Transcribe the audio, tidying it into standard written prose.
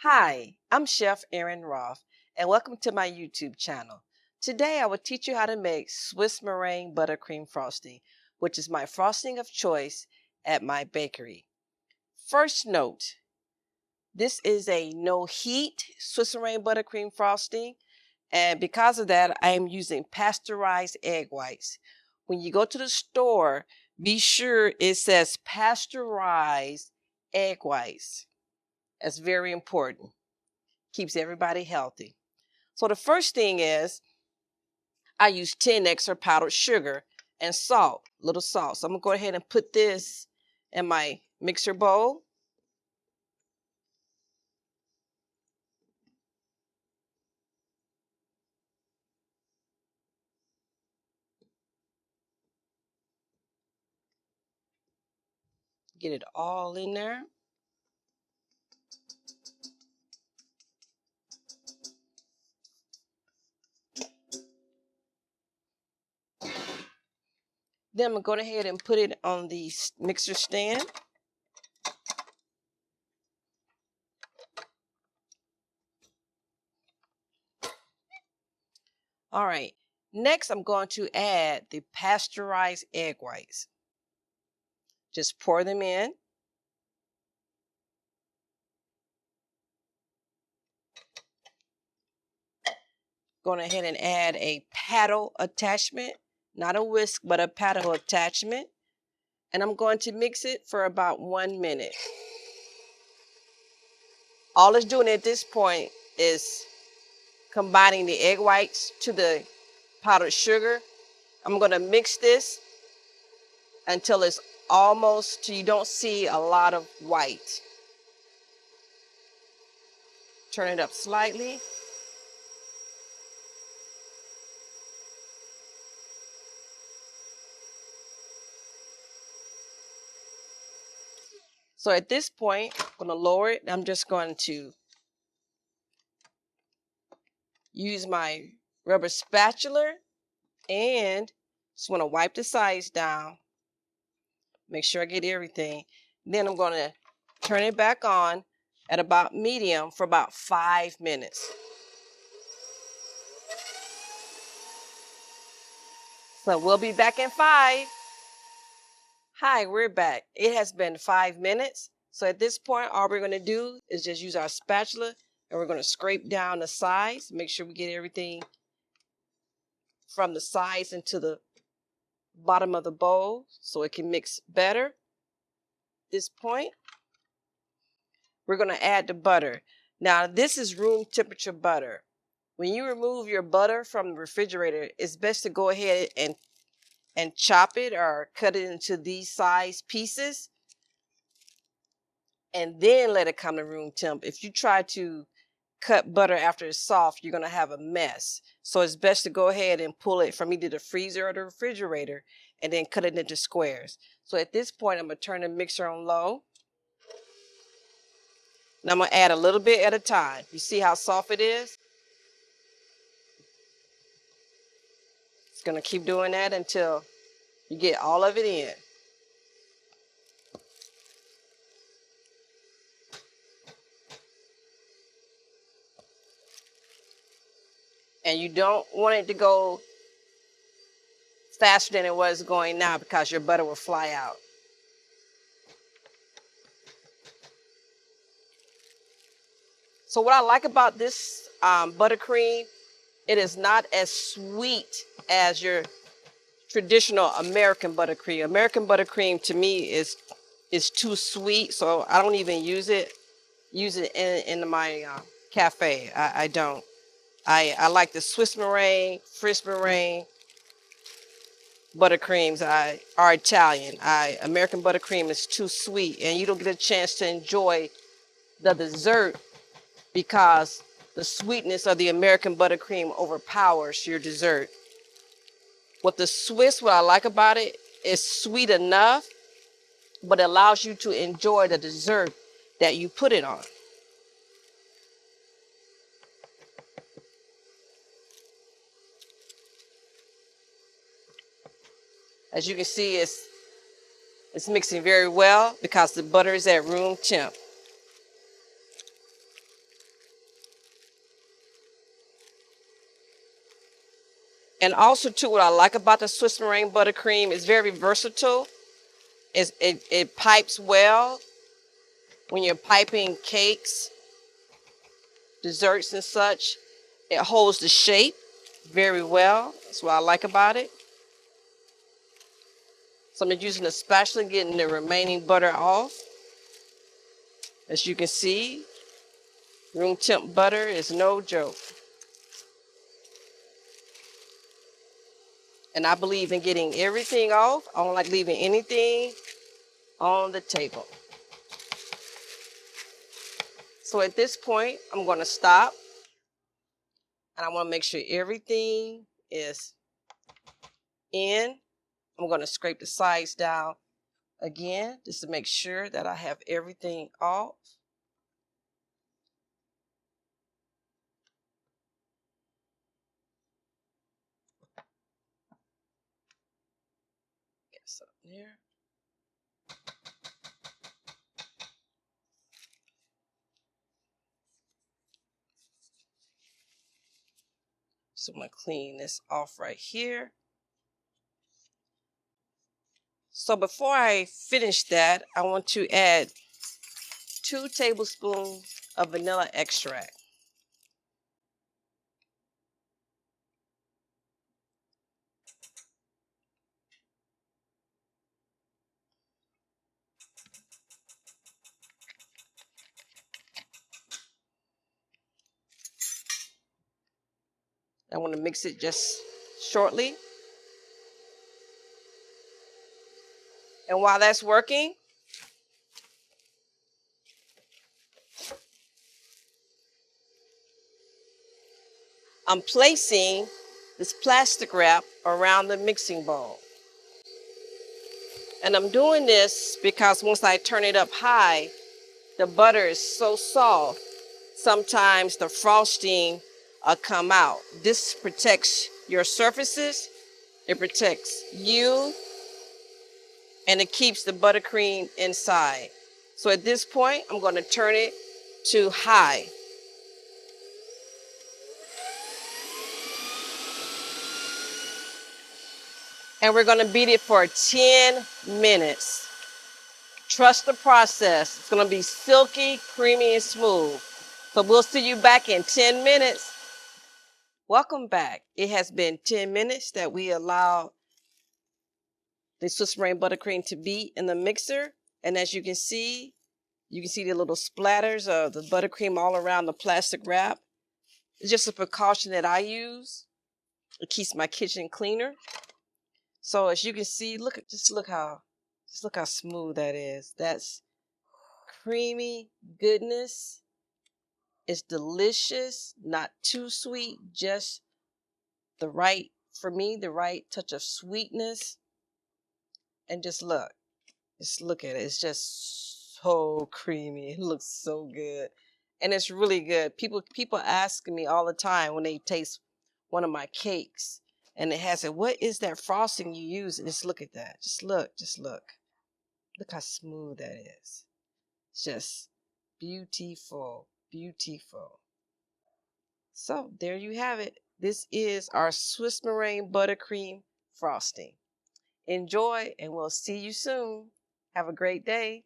Hi, I'm Chef Erin Roth, and welcome to my YouTube channel. Today I will teach you how to make Swiss meringue buttercream frosting, which is my frosting of choice at my bakery. First note, this is a no heat Swiss meringue buttercream frosting, and because of that, I am using pasteurized egg whites. When you go to the store, be sure it says pasteurized egg whites. That's very important. Keeps everybody healthy. So the first thing is I use 10 extra powdered sugar and salt, little salt. So I'm gonna go ahead and put this in my mixer bowl. Get it all in there. Then I'm gonna go ahead and put it on the mixer stand. All right, next I'm going to add the pasteurized egg whites. Just pour them in. Going ahead and add a paddle attachment, not a whisk, but a paddle attachment. And I'm going to mix it for about 1 minute. All it's doing at this point is combining the egg whites to the powdered sugar. I'm going to mix this until it's almost, you don't see a lot of white. Turn it up slightly. So at this point, I'm going to lower it. I'm just going to use my rubber spatula and just want to wipe the sides down. Make sure I get everything. Then I'm going to turn it back on at about medium for about 5 minutes. So we'll be back in 5. Hi, we're back. It has been 5 minutes. So at this point, all we're going to do is just use our spatula and we're going to scrape down the sides. Make sure we get everything from the sides into the bottom of the bowl so it can mix better. At this point, we're going to add the butter. Now, this is room temperature butter. When you remove your butter from the refrigerator, it's best to go ahead and chop it or cut it into these size pieces and then let it come to room temp. If you try to cut butter after it's soft, you're going to have a mess. So it's best to go ahead and pull it from either the freezer or the refrigerator and then cut it into squares. So at this point, I'm going to turn the mixer on low. And I'm going to add a little bit at a time. You see how soft it is? It's going to keep doing that until you get all of it in. And you don't want it to go faster than it was going now because your butter will fly out. So what I like about this buttercream, it is not as sweet as your traditional American buttercream. American buttercream to me is too sweet, so I don't even use it. Use it in my cafe. I don't. I like the Swiss meringue, French meringue, buttercreams are Italian. American buttercream is too sweet, and you don't get a chance to enjoy the dessert because the sweetness of the American buttercream overpowers your dessert. What the Swiss, what I like about it, is sweet enough, but it allows you to enjoy the dessert that you put it on. As you can see, it's mixing very well because the butter is at room temp. And also too, what I like about the Swiss meringue buttercream is very versatile. It pipes well when you're piping cakes, desserts and such. It holds the shape very well. That's what I like about it. So I'm using a spatula, getting the remaining butter off. As you can see, room temp butter is no joke. And I believe in getting everything off. I don't like leaving anything on the table. So at this point, I'm going to stop. And I want to make sure everything is in. I'm going to scrape the sides down again, just to make sure that I have everything off. Get something there. So I'm going to clean this off right here. So before I finish that, I want to add 2 tablespoons of vanilla extract. I want to mix it just shortly. And while that's working, I'm placing this plastic wrap around the mixing bowl. And I'm doing this because once I turn it up high, the butter is so soft, sometimes the frosting come out. This protects your surfaces, it protects you, and it keeps the buttercream inside. So at this point, I'm going to turn it to high. And we're going to beat it for 10 minutes. Trust the process. It's going to be silky, creamy, and smooth. So we'll see you back in 10 minutes. Welcome back. It has been 10 minutes that we allowed the Swiss meringue buttercream to be in the mixer. And as you can see the little splatters of the buttercream all around the plastic wrap. It's just a precaution that I use. It keeps my kitchen cleaner. So as you can see, just look how smooth that is. That's creamy goodness. It's delicious, not too sweet, just the right, for me, the right touch of sweetness. And just look at it. It's just so creamy. It looks so good. And it's really good. People ask me all the time when they taste one of my cakes and it has it, what is that frosting you use? And just look at that. Just look. Look how smooth that is. It's just beautiful, beautiful. So there you have it. This is our Swiss meringue buttercream frosting. Enjoy, and we'll see you soon. Have a great day.